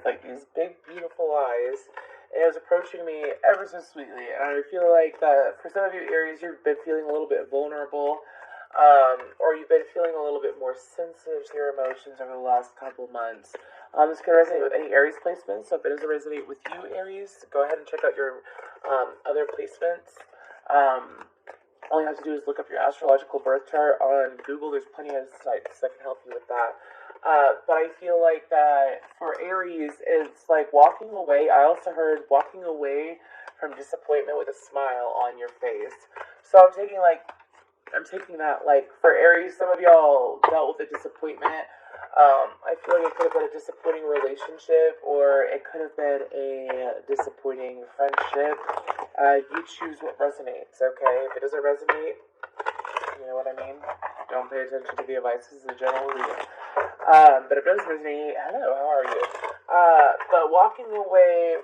like these big, beautiful eyes. And it was approaching me ever so sweetly. And I feel like that for some of you Aries, you've been feeling a little bit vulnerable, or you've been feeling a little bit more sensitive to your emotions over the last couple months. This could resonate with any Aries placements. So if it doesn't resonate with you, Aries, go ahead and check out your other placements. All you have to do is look up your astrological birth chart on Google. There's plenty of sites that can help you with that. But I feel like that for Aries, it's like walking away. I also heard walking away from disappointment with a smile on your face. So I'm taking that like for Aries, some of y'all dealt with a disappointment. I feel like it could have been a disappointing relationship, or it could have been a disappointing friendship. You choose what resonates, okay? If it doesn't resonate, you know what I mean? Don't pay attention to the advice. This is a general reading. But if it does resonate, hello, how are you? But walking away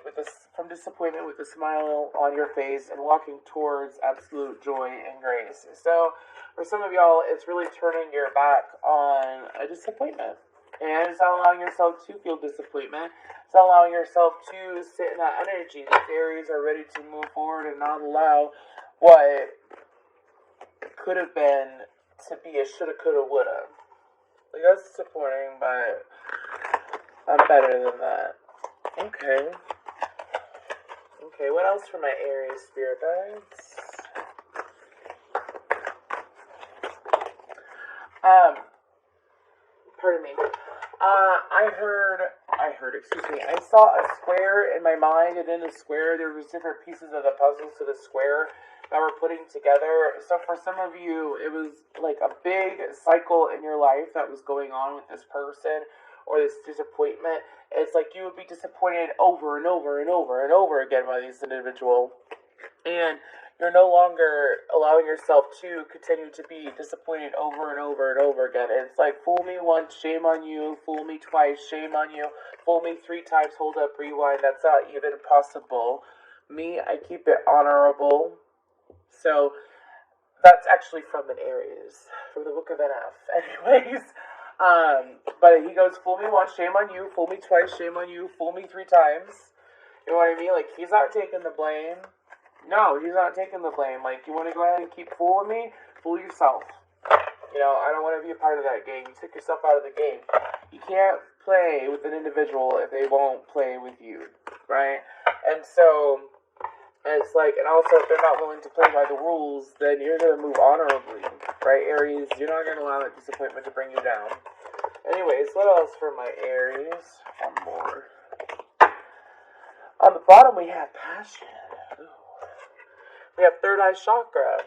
from disappointment with a smile on your face and walking towards absolute joy and grace. So, for some of y'all, it's really turning your back on a disappointment. And it's not allowing yourself to feel disappointment. It's not allowing yourself to sit in that energy. These Aries are ready to move forward and not allow what could have been to be a shoulda, coulda, woulda. Like, that's disappointing, but I'm better than that. Okay. Okay, what else for my Aries spirit guides? Pardon me. I saw a square in my mind, and in the square there was different pieces of the puzzle to the square that we're putting together. So for some of you, it was like a big cycle in your life that was going on with this person or this disappointment. It's like you would be disappointed over and over and over and over again by this individual. And you're no longer allowing yourself to continue to be disappointed over and over and over again. And it's like, fool me once, shame on you. Fool me twice, shame on you. Fool me 3 times, hold up, rewind. That's not even possible. Me, I keep it honorable. So, that's actually from an Aries, from the Book of NF. Anyways, but he goes, fool me once, shame on you. Fool me twice, shame on you. Fool me 3 times. You know what I mean? Like, he's not taking the blame. No, he's not taking the blame. Like, you want to go ahead and keep fooling me? Fool yourself. You know, I don't want to be a part of that game. You took yourself out of the game. You can't play with an individual if they won't play with you, right? And so, it's like, and also if they're not willing to play by the rules, then you're going to move honorably, right, Aries? You're not going to allow that disappointment to bring you down. Anyways, what else for my Aries? One more. On the bottom, we have passion. Ooh. We have third eye chakra.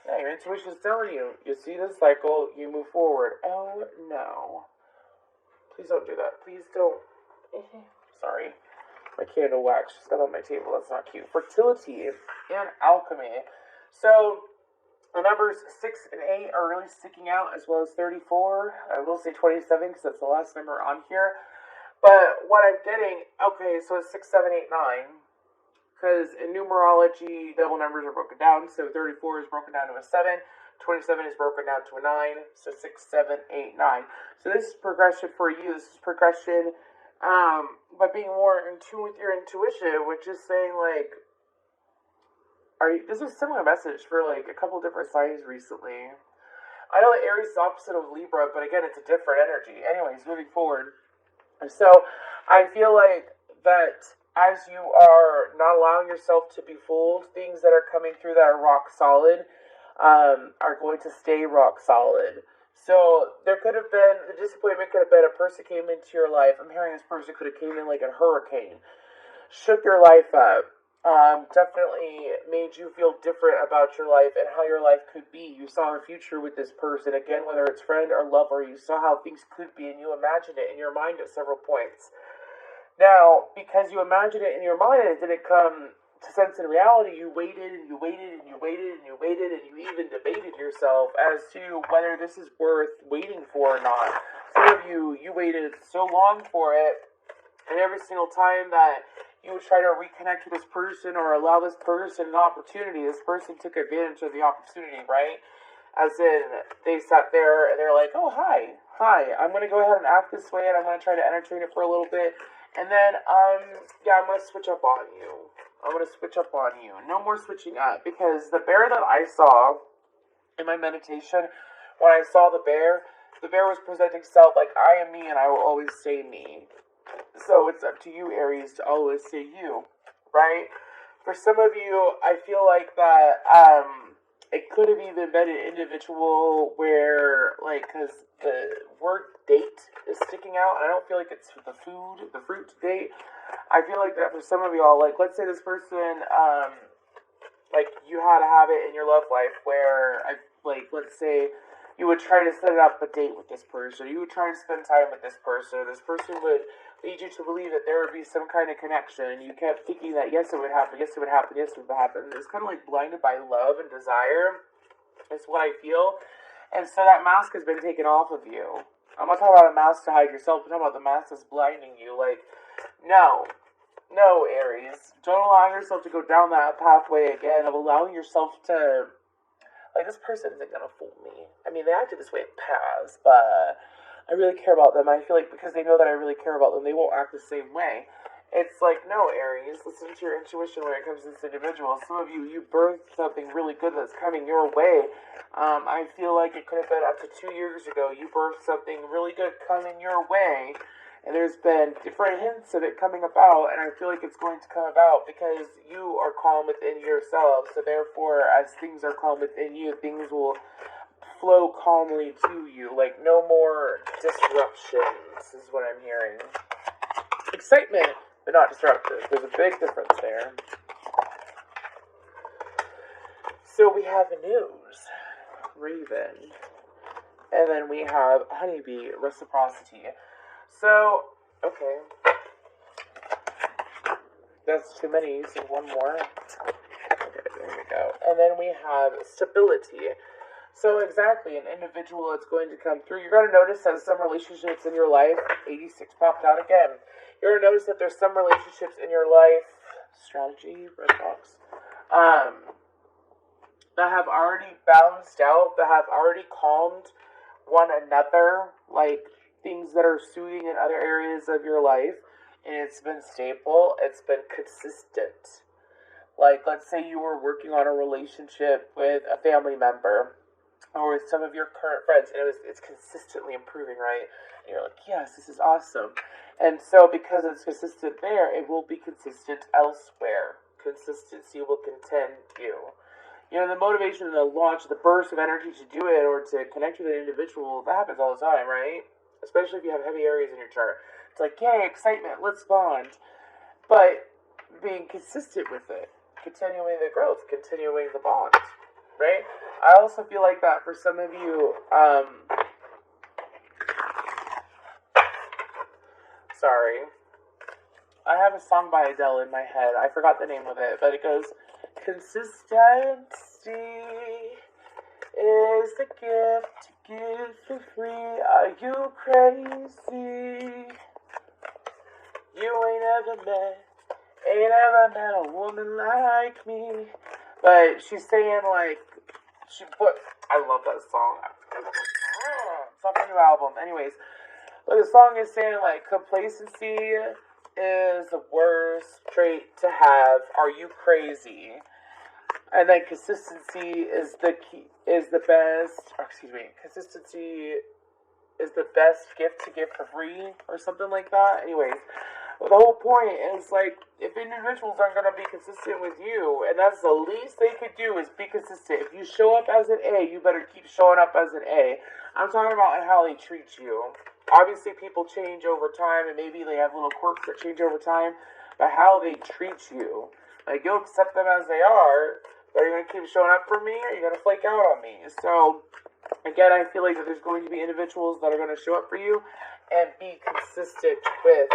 Yeah, your intuition is telling you. You see this cycle, you move forward. Oh, no. Please don't do that. Please don't. Sorry. My candle wax just got on my table. That's not cute. Fertility and alchemy. So, the numbers 6 and 8 are really sticking out, as well as 34. I will say 27 because that's the last number on here. But what I'm getting, okay, so it's 6, 7, 8, 9. Because in numerology, double numbers are broken down. So 34 is broken down to a 7. 27 is broken down to a 9. So 6, 7, 8, 9. So this is progression for you. This is progression by being more in tune with your intuition, which is saying, like, this is a similar message for, like, a couple different signs recently. I know that Aries is opposite of Libra, but again, it's a different energy. Anyways, moving forward. So, I feel like that as you are not allowing yourself to be fooled, things that are coming through that are rock solid are going to stay rock solid. So there could have been, the disappointment could have been a person came into your life. I'm hearing this person could have came in like a hurricane, shook your life up, definitely made you feel different about your life and how your life could be. You saw a future with this person, again, whether it's friend or lover, you saw how things could be and you imagined it in your mind at several points. Now, because you imagined it in your mind and it didn't come to sense in reality, you waited and you waited and you waited and you waited and you even debated yourself as to whether this is worth waiting for or not. Some of you waited so long for it, and every single time that you would try to reconnect with this person or allow this person an opportunity, this person took advantage of the opportunity, right? As in, they sat there and they're like, oh, hi, I'm going to go ahead and act this way and I'm going to try to entertain it for a little bit. And then, yeah, I'm going to switch up on you. I'm going to switch up on you. No more switching up, because the bear that I saw in my meditation, when I saw the bear was presenting self like, I am me and I will always stay me. So it's up to you, Aries, to always say you, right? For some of you, I feel like that, it could have even been an individual where, like, because the word date is sticking out, and I don't feel like it's the fruit date. I feel like that for some of y'all, like, let's say this person, like, you had a habit in your love life where, let's say you would try to set up a date with this person, you would try to spend time with this person, or this person would lead you to believe that there would be some kind of connection, and you kept thinking that, yes, it would happen, yes, it would happen, yes, it would happen. It's kind of like blinded by love and desire, is what I feel, and so that mask has been taken off of you. I'm not talking about a mask to hide yourself, I'm talking about the mask that's blinding you. Like, no, Aries, don't allow yourself to go down that pathway again of allowing yourself to, like, this person isn't gonna fool me. I mean, they acted this way in the past, but I really care about them. I feel like because they know that I really care about them, they won't act the same way. It's like, no, Aries, listen to your intuition when it comes to this individual. Some of you birthed something really good that's coming your way. I feel like it could have been up to 2 years ago. You birthed something really good coming your way. And there's been different hints of it coming about, and I feel like it's going to come about because you are calm within yourself. So therefore, as things are calm within you, things will flow calmly to you. Like, no more disruptions is what I'm hearing. Excitement, but not disruptive. There's a big difference there. So we have news, Raven, and then we have honeybee, reciprocity. So, okay. That's too many, so one more. Okay, there we go. And then we have stability. So exactly, an individual that's going to come through. You're going to notice that some relationships in your life, 86 popped out again. You're going to notice that there's some relationships in your life, strategy, red box, that have already balanced out, that have already calmed one another, like things that are soothing in other areas of your life, and it's been stable, it's been consistent. Like, let's say you were working on a relationship with a family member, or with some of your current friends, and it's consistently improving, right? And you're like, yes, this is awesome. And so because it's consistent there, it will be consistent elsewhere. Consistency will continue. You know, the motivation, the launch, the burst of energy to do it or to connect with an individual, that happens all the time, right? Especially if you have heavy areas in your chart. It's like, yay, excitement, let's bond. But being consistent with it, continuing the growth, continuing the bond, right? I also feel like that for some of you, sorry. I have a song by Adele in my head. I forgot the name of it, but it goes, consistency is the gift to give for free. Are you crazy? You ain't ever met a woman like me. But she's saying, like, I love that song. It's off the new album. Anyways, but the song is saying, like, complacency is the worst trait to have. Are you crazy? And then consistency is consistency is the best gift to give for free, or something like that. Anyways, the whole point is, like, if individuals aren't going to be consistent with you, and that's the least they could do is be consistent. If you show up as an A, you better keep showing up as an A. I'm talking about how they treat you. Obviously, people change over time, and maybe they have little quirks that change over time, but how they treat you. Like, you'll accept them as they are, but are you going to keep showing up for me, or are you going to flake out on me? So, again, I feel like that there's going to be individuals that are going to show up for you and be consistent with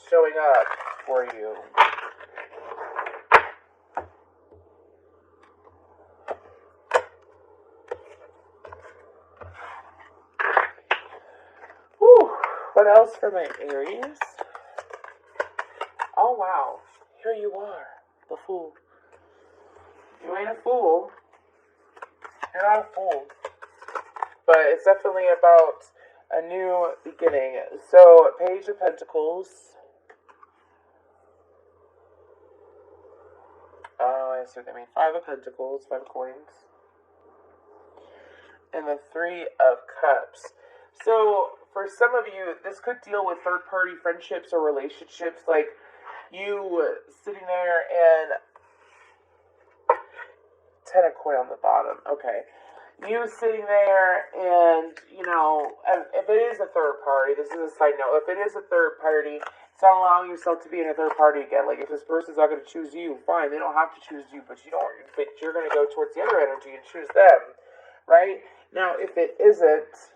showing up for you. Whew. What else for my Aries? Oh, wow. Here you are, the Fool. You ain't a fool. You're not a fool. But it's definitely about a new beginning. So, Page of Pentacles, I see what they mean. 5 of Pentacles, 5 of Coins, and the 3 of Cups. So, for some of you, this could deal with third-party friendships or relationships, like you sitting there and 10 of Coin on the bottom. Okay. You sitting there and, if it is a third party, this is a side note, if it is a third party, it's not allowing yourself to be in a third party again. Like, if this person's not going to choose you, fine, they don't have to choose you, but you're going to go towards the other energy and choose them, right? Now, if it isn't,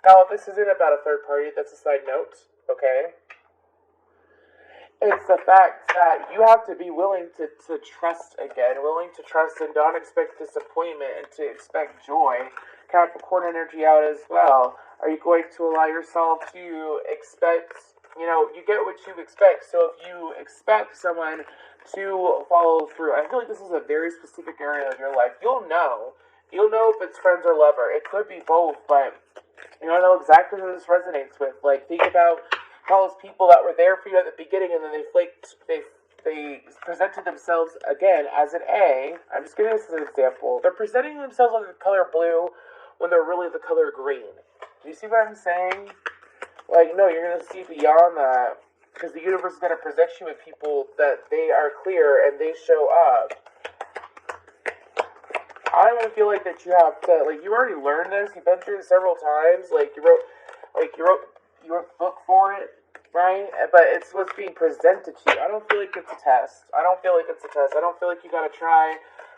now, this isn't about a third party, that's a side note, okay? It's the fact that you have to be willing to trust again, willing to trust and not expect disappointment and to expect joy. Capricorn energy out as well. Are you going to allow yourself to expect, you get what you expect. So if you expect someone to follow through, I feel like this is a very specific area of your life. You'll know if it's friends or lover. It could be both, but you don't know exactly who this resonates with. Like, think about all those people that were there for you at the beginning, and then they presented themselves again as an A. I'm just giving this as an example. They're presenting themselves as the color blue when they're really the color green. Do you see what I'm saying? Like, no, you're going to see beyond that, because the universe is going to present you with people that they are clear and they show up. I don't even feel like that you have to, like, you already learned this, you've been through it several times, you wrote the book for it, right? But it's what's being presented to you. I don't feel like it's a test. I don't feel like you gotta try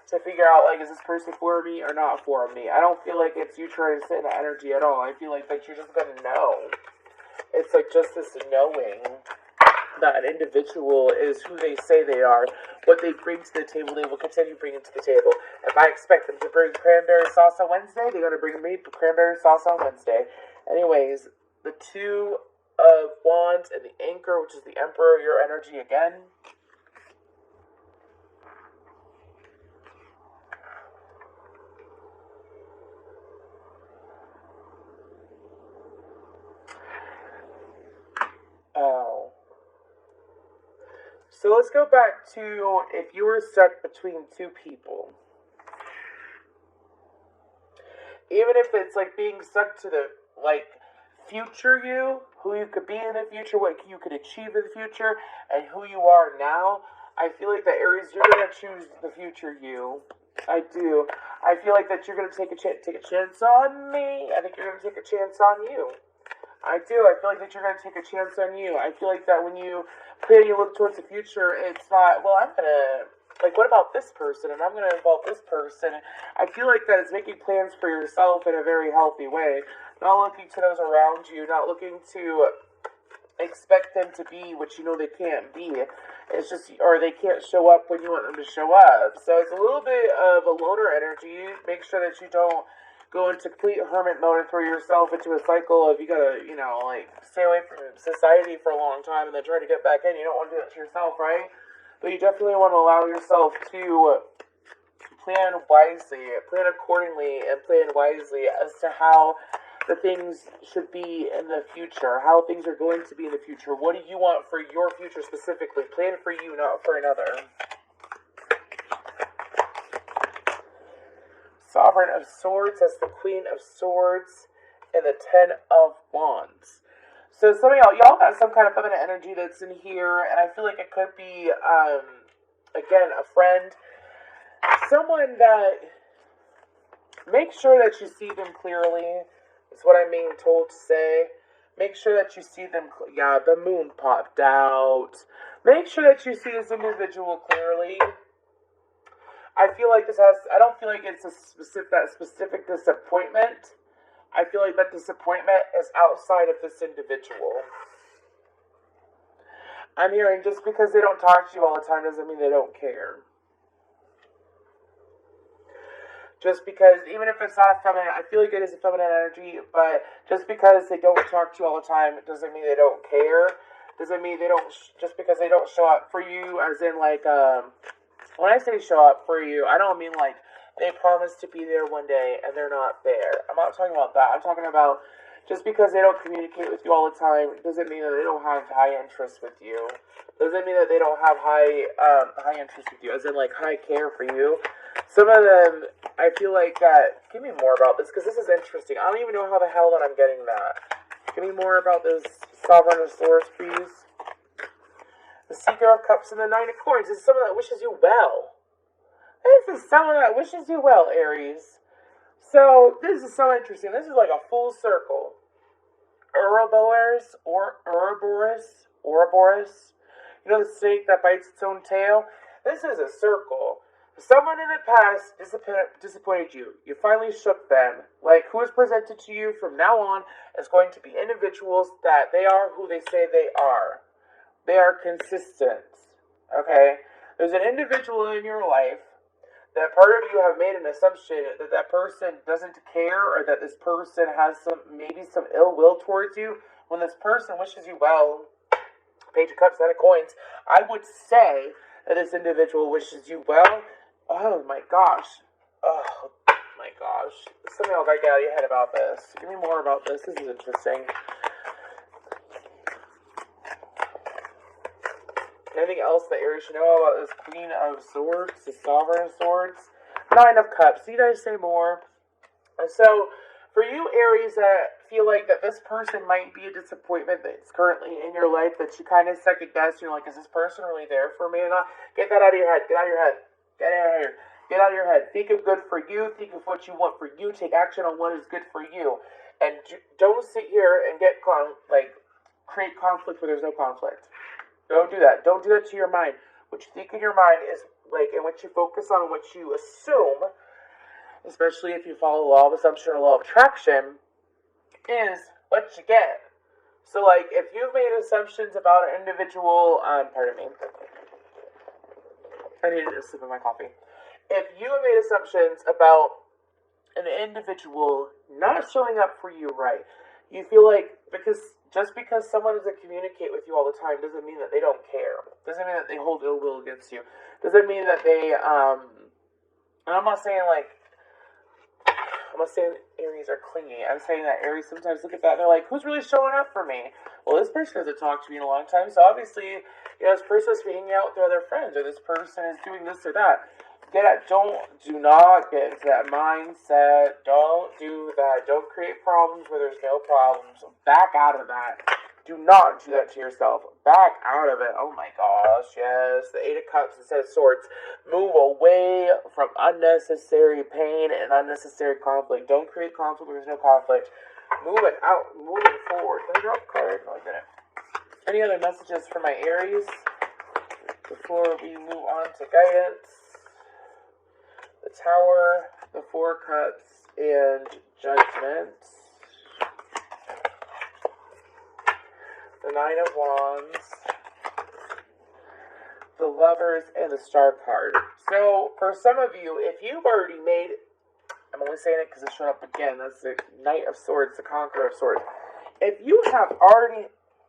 to figure out, like, is this person for me or not for me? I don't feel like it's you trying to sit in the energy at all. I feel like that you're just gonna know. It's like just this knowing that an individual is who they say they are, what they bring to the table, they will continue bringing to the table. If I expect them to bring cranberry sauce on Wednesday, they're going to bring me cranberry sauce on Wednesday. Anyways, the 2 of Wands and the Anchor, which is the Emperor, your energy again. Oh. So let's go back to if you were stuck between 2 people. Even if it's like being stuck to the, future you, who you could be in the future, what you could achieve in the future, and who you are now, I feel like that, Aries, you're going to choose the future you. I do. I feel like that you're going to take a chance on me. I think you're going to take a chance on you. I do. I feel like that you're going to take a chance on you. I feel like that when you plan, you look towards the future, it's not, well, I'm going to, what about this person? And I'm going to involve this person. I feel like that it's making plans for yourself in a very healthy way. Not looking to those around you. Not looking to expect them to be what you know they can't be. It's just, or they can't show up when you want them to show up. So it's a little bit of a loner energy. Make sure that you don't go into complete hermit mode and throw yourself into a cycle of you gotta, stay away from society for a long time and then try to get back in. You don't want to do that to yourself, right? But you definitely want to allow yourself to plan wisely, plan accordingly, and plan wisely as to how the things should be in the future, how things are going to be in the future. What do you want for your future specifically? Plan for you, not for another. Sovereign of Swords, that's the Queen of Swords, and the 10 of Wands. So some of y'all got some kind of feminine energy that's in here, and I feel like it could be, again, a friend. Someone that, make sure that you see them clearly, is what I'm being told to say. Make sure that you see them, the moon popped out. Make sure that you see this individual clearly. I feel like I don't feel like it's that specific disappointment. I feel like that disappointment is outside of this individual. I'm hearing just because they don't talk to you all the time doesn't mean they don't care. Just because, even if it's not feminine, I feel like it is a feminine energy, but just because they don't talk to you all the time, it doesn't mean they don't care. Doesn't mean they don't, just because they don't show up for you, as in when I say show up for you, I don't mean they promise to be there one day and they're not there. I'm not talking about that. I'm talking about Just because they don't communicate with you all the time doesn't mean that they don't have high interest with you. Doesn't mean that they don't have high interest with you, as in like high care for you. Some of them, I feel like that. Give me more about this because this is interesting. I don't even know how the hell that I'm getting that. Give me more about this Sovereign of Swords, please. The Seeker of Cups and the Nine of Coins. This is someone that wishes you well. This is someone that wishes you well, Aries. So this is so interesting. This is like a full circle. Ouroboros, Ouroboros. You know the snake that bites its own tail? This is a circle. Someone in the past disappointed you. You finally shook them. Like, who is presented to you from now on is going to be individuals that they are who they say they are. They are consistent. Okay? There's an individual in your life that part of you have made an assumption that that person doesn't care or that this person has maybe some ill will towards you. When this person wishes you well, Page of Cups, Nine of Coins, I would say that this individual wishes you well. Oh my gosh. Oh my gosh. Somehow I gotta get out of your head about this. Give me more about this. This is interesting. Anything else that Aries should know about this Queen of Swords, the Sovereign of Swords? Nine of Cups. You guys say more. And so, for you Aries that feel like that this person might be a disappointment that's currently in your life, that you kind of second guess, you're like, is this person really there for me or not? Get that out of your head. Get out of your head. Get out of here. Get out of your head. Think of good for you. Think of what you want for you. Take action on what is good for you. And don't sit here and create conflict where there's no conflict. Don't do that. Don't do that to your mind. What you think in your mind is and what you focus on, what you assume, especially if you follow the law of assumption or law of attraction, is what you get. So, if you've made assumptions about an individual, pardon me, I needed a sip of my coffee. If you have made assumptions about an individual not showing up for you right, you feel like just because someone doesn't communicate with you all the time doesn't mean that they don't care. Doesn't mean that they hold ill will against you. Doesn't mean that they, and I'm not saying Aries are clingy. I'm saying that Aries sometimes look at that and they're like, who's really showing up for me? Well, this person hasn't talked to me in a long time, so obviously, this person is hanging out with their other friends, or this person is doing this or that. Do not get into that mindset. Don't do that. Don't create problems where there's no problems. Back out of that. Do not do that to yourself. Back out of it. Oh my gosh, yes. The Eight of Cups instead of Swords. Move away from unnecessary pain and unnecessary conflict. Don't create conflict where there's no conflict. Moving forward. Can I draw a card? No, I didn't. Any other messages for my Aries before we move on to guidance? The Tower, the Four Cups, and Judgment. The Nine of Wands, the Lovers, and the Star card. So, for some of you, if you've already made, I'm only saying it because it showed up again, that's the Knight of Swords, the Conqueror of Swords. If you have already,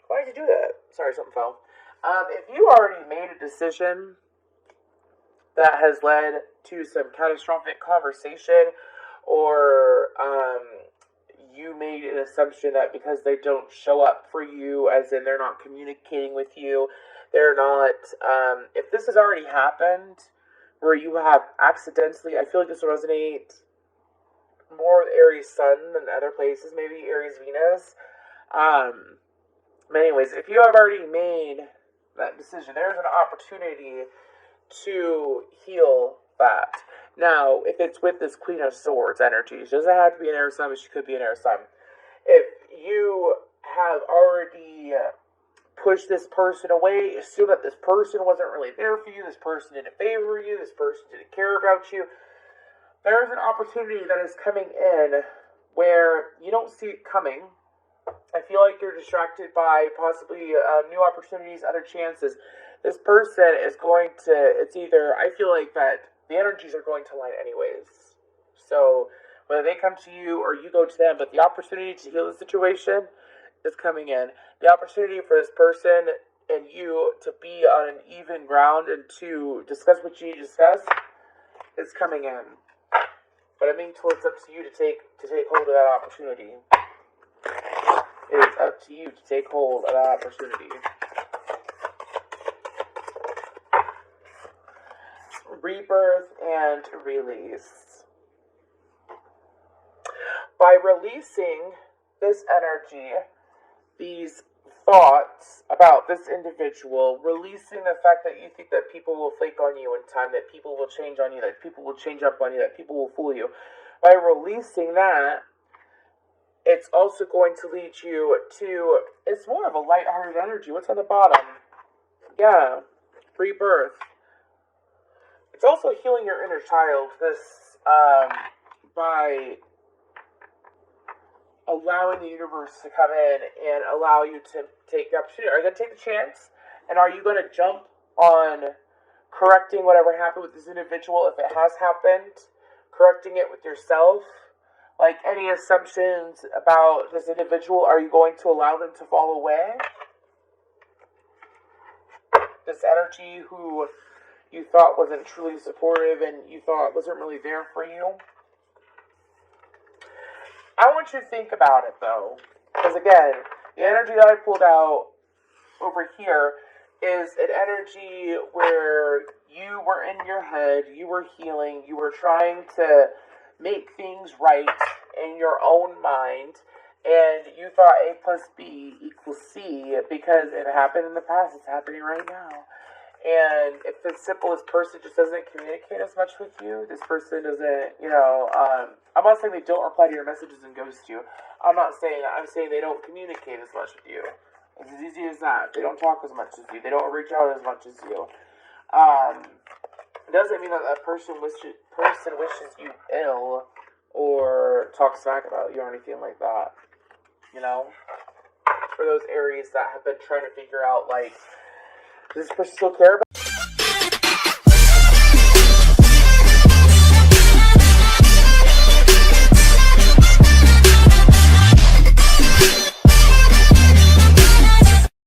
why did you do that? Sorry, something fell. If you already made a decision that has led to some catastrophic conversation, or you made an assumption that because they don't show up for you, as in they're not communicating with you, they're not, if this has already happened, where you have accidentally, I feel like this will resonate more with Aries Sun than other places, maybe Aries Venus. But anyways, if you have already made that decision, there's an opportunity to heal that. Now, if it's with this Queen of Swords energy, she doesn't have to be an Aries Sun, but she could be an Aries Sun. If you have already pushed this person away, assume that this person wasn't really there for you, this person didn't favor you, this person didn't care about you, there's an opportunity that is coming in where you don't see it coming. I feel like you're distracted by possibly new opportunities, other chances. This person is going to, it's either, I feel like that the energies are going to align anyways. So, whether they come to you or you go to them, but the opportunity to heal the situation is coming in. The opportunity for this person and you to be on an even ground and to discuss what you need to discuss is coming in. But I'm being told it's up to you to take hold of that opportunity. It is up to you to take hold of that opportunity. Rebirth and release. By releasing this energy, these thoughts about this individual, releasing the fact that you think that people will flake on you in time, that people will change on you, that people will change up on you, that people will fool you. By releasing that, it's also going to lead you to, it's more of a lighthearted energy. What's on the bottom? Yeah, rebirth. It's also healing your inner child. This, by allowing the universe to come in and allow you to take the opportunity. Are you going to take the chance? And are you going to jump on correcting whatever happened with this individual if it has happened? Correcting it with yourself? Like any assumptions about this individual, are you going to allow them to fall away? This energy who you thought wasn't truly supportive and you thought wasn't really there for you. I want you to think about it though, because again, the energy that I pulled out over here is an energy where you were in your head, you were healing, you were trying to make things right in your own mind, and you thought A plus B equals C because it happened in the past, it's happening right now. And if the simplest person just doesn't communicate as much with you, this person doesn't, I'm not saying they don't reply to your messages and ghost you. I'm not saying that. I'm saying they don't communicate as much with you. It's as easy as that. They don't talk as much as you. They don't reach out as much as you. It doesn't mean that that person wishes you ill or talks smack about you or anything like that. You know? For those Aries that have been trying to figure out, like, does this person still care about